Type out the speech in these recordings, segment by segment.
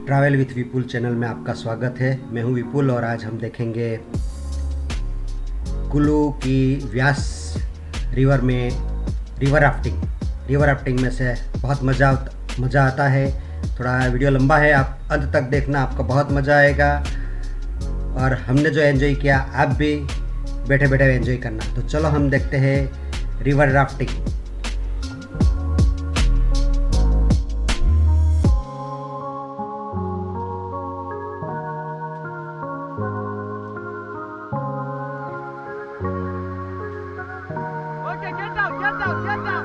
Travel with Vipul channel में आपका स्वागत है। मैं हूं विपुल और आज हम देखेंगे कुल्लू की व्यास रिवर में रिवर राफ्टिंग में से बहुत मज़ा आता है। थोड़ा वीडियो लंबा है, आप अंत तक देखना, आपको बहुत मज़ा आएगा। और हमने जो एंजॉय किया आप भी बैठे बैठे एंजॉय करना। तो चलो हम देखते हैं river rafting. Okay, get down, get down, get down.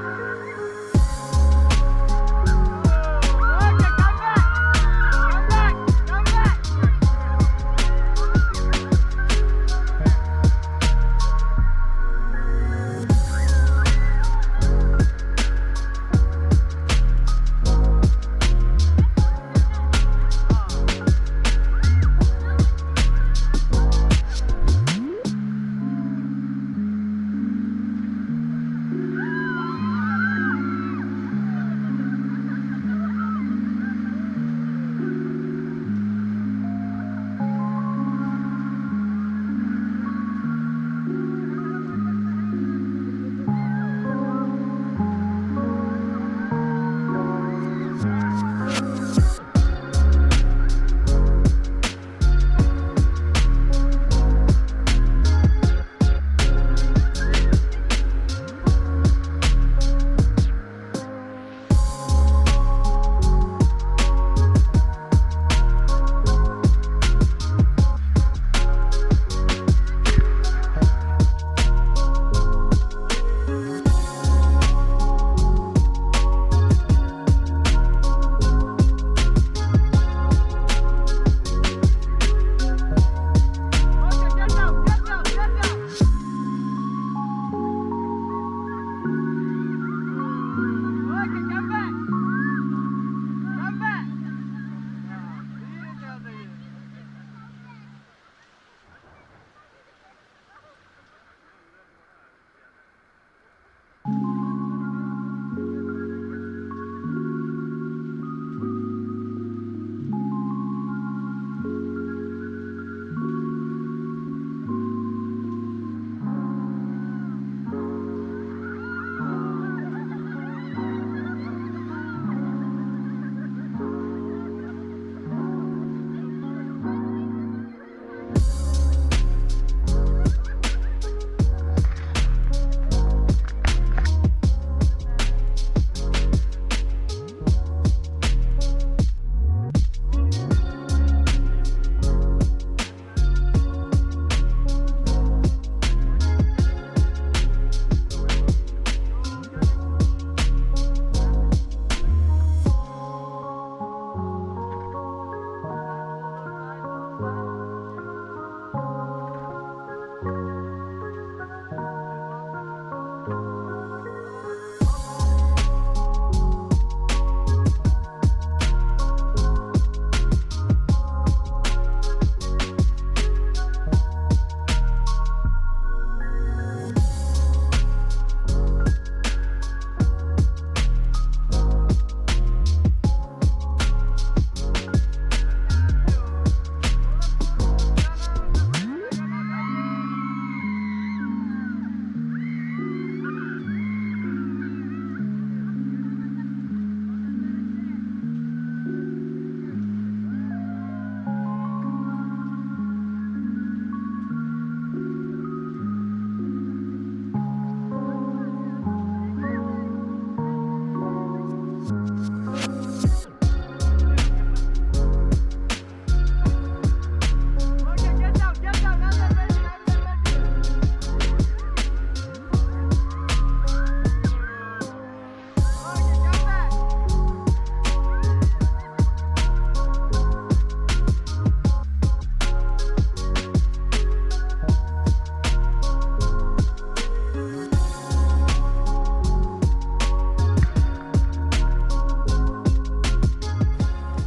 Okay, come back. Come back, come back.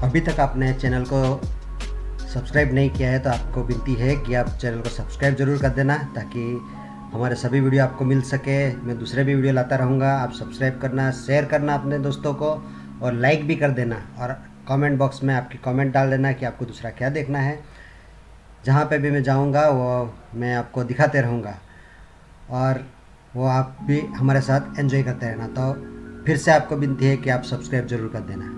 अभी तक आपने चैनल को सब्सक्राइब नहीं किया है तो आपको विनती है कि आप चैनल को सब्सक्राइब ज़रूर कर देना, ताकि हमारे सभी वीडियो आपको मिल सके। मैं दूसरे भी वीडियो लाता रहूँगा। आप सब्सक्राइब करना, शेयर करना अपने दोस्तों को और लाइक भी कर देना। और कमेंट बॉक्स में आपकी कमेंट डाल देना कि आपको दूसरा क्या देखना है। जहाँ पे भी मैं जाऊँगा वो मैं आपको दिखाते रहूँगा, और वो आप भी हमारे साथ एंजॉय करते रहना। तो फिर से आपको विनती है कि आप सब्सक्राइब ज़रूर कर देना।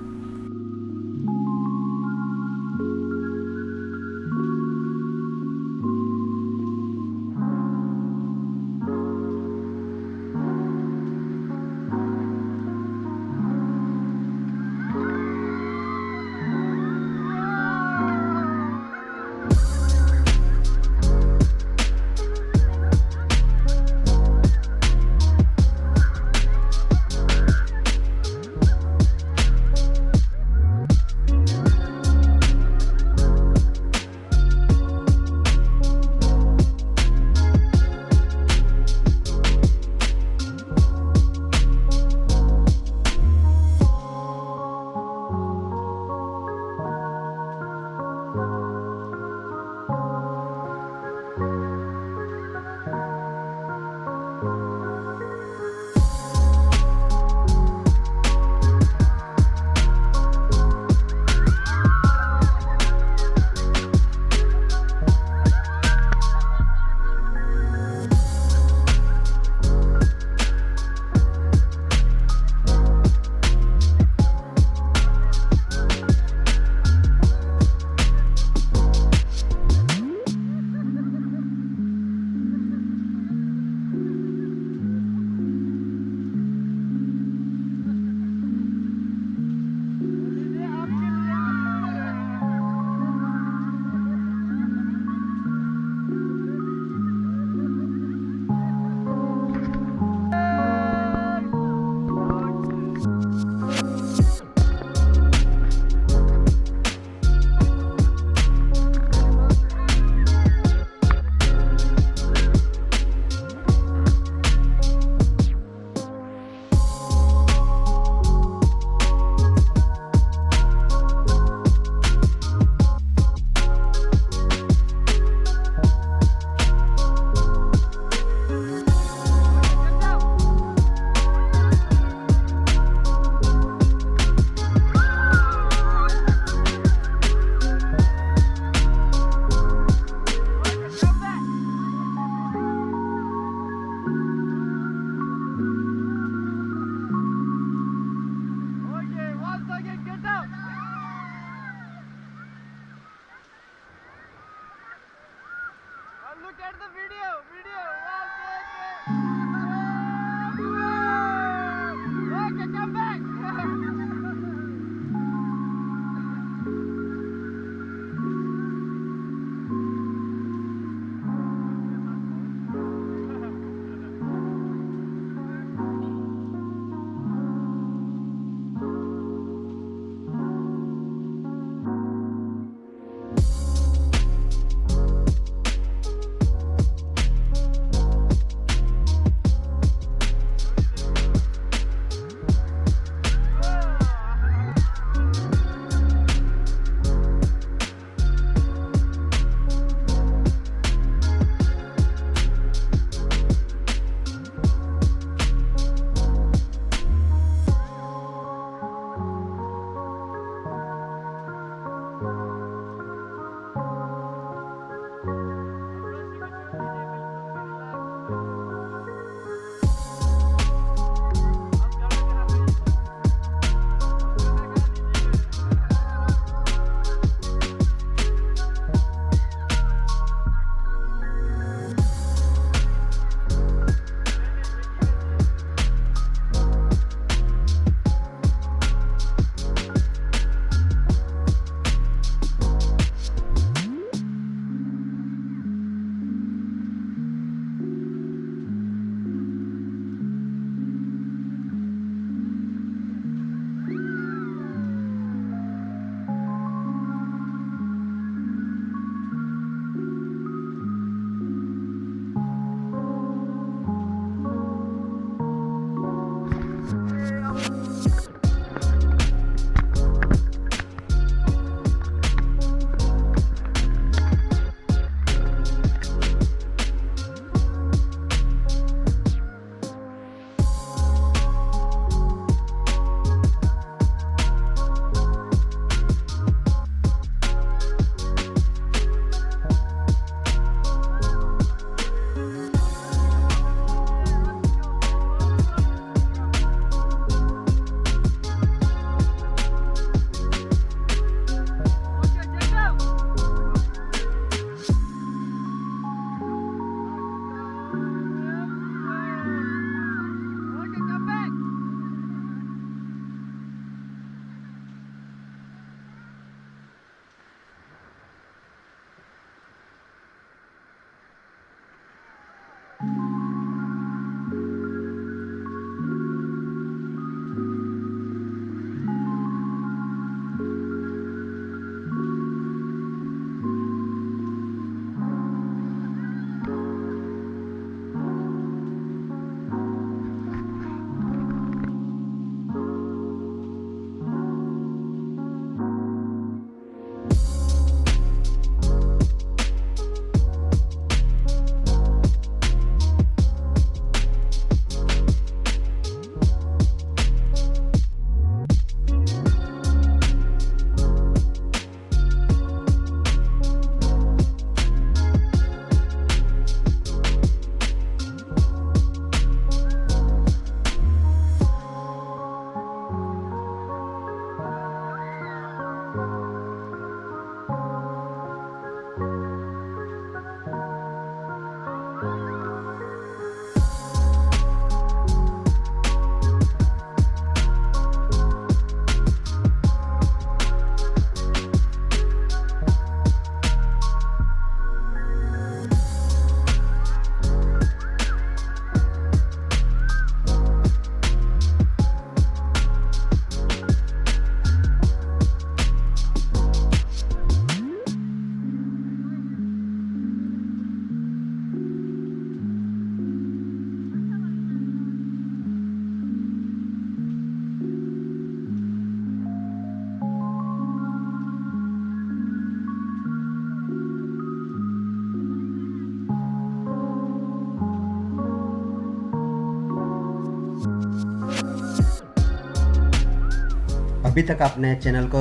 अभी तक आपने चैनल को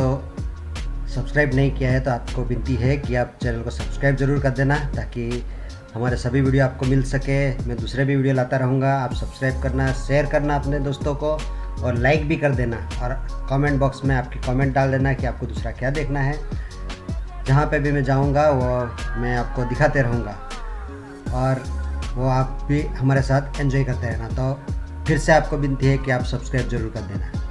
सब्सक्राइब नहीं किया है तो आपको विनती है कि आप चैनल को सब्सक्राइब ज़रूर कर देना, ताकि हमारे सभी वीडियो आपको मिल सके। मैं दूसरे भी वीडियो लाता रहूँगा। आप सब्सक्राइब करना, शेयर करना अपने दोस्तों को, और लाइक भी कर देना, और कमेंट बॉक्स में आपकी कमेंट डाल देना कि आपको दूसरा क्या देखना है। जहाँ पे भी मैं जाऊँगा वो मैं आपको दिखाते रहूँगा, और वो आप भी हमारे साथ एंजॉय करते रहना। तो फिर से आपको विनती है कि आप सब्सक्राइब ज़रूर कर देना।